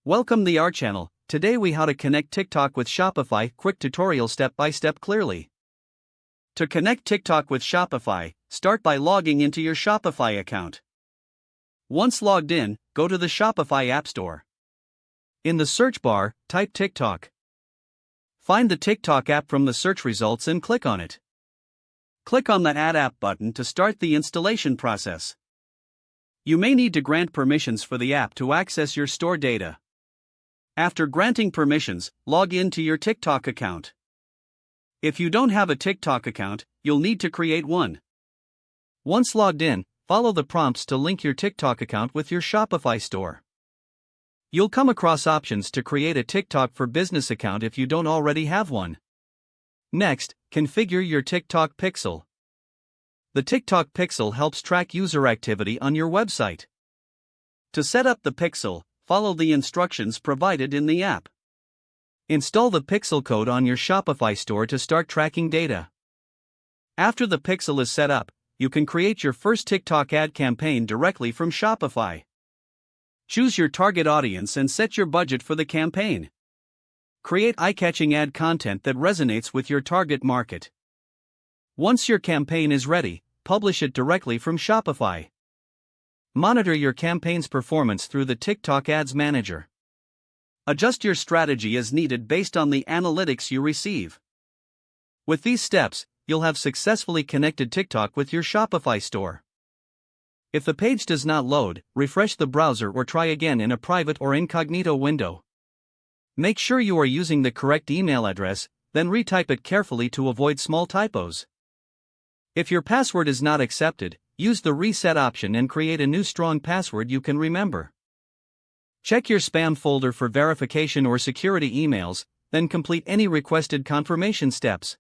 Welcome to our channel. Today we how to connect TikTok with Shopify. Quick tutorial step by step clearly. To connect TikTok with Shopify, start by logging into your Shopify account. Once logged in, go to the Shopify App Store. In the search bar, type TikTok. Find the TikTok app from the search results and click on it. Click on the Add App button to start the installation process. You may need to grant permissions for the app to access your store data. After granting permissions, log in to your TikTok account. If you don't have a TikTok account, you'll need to create one. Once logged in, follow the prompts to link your TikTok account with your Shopify store. You'll come across options to create a TikTok for Business account if you don't already have one. Next, configure your TikTok pixel. The TikTok pixel helps track user activity on your website. To set up the pixel, follow the instructions provided in the app. Install the pixel code on your Shopify store to start tracking data. After the pixel is set up, you can create your first TikTok ad campaign directly from Shopify. Choose your target audience and set your budget for the campaign. Create eye-catching ad content that resonates with your target market. Once your campaign is ready, publish it directly from Shopify. Monitor your campaign's performance through the TikTok Ads Manager. Adjust your strategy as needed based on the analytics you receive. With these steps, you'll have successfully connected TikTok with your Shopify store. If the page does not load, refresh the browser or try again in a private or incognito window. Make sure you are using the correct email address, then retype it carefully to avoid small typos. If your password is not accepted, use the reset option and create a new strong password you can remember. Check your spam folder for verification or security emails, then complete any requested confirmation steps.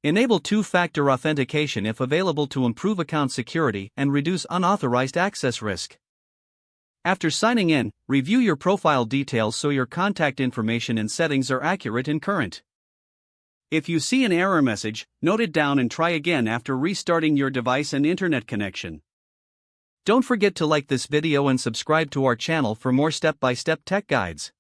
Enable two-factor authentication if available to improve account security and reduce unauthorized access risk. After signing in, review your profile details so your contact information and settings are accurate and current. If you see an error message, note it down and try again after restarting your device and internet connection. Don't forget to like this video and subscribe to our channel for more step-by-step tech guides.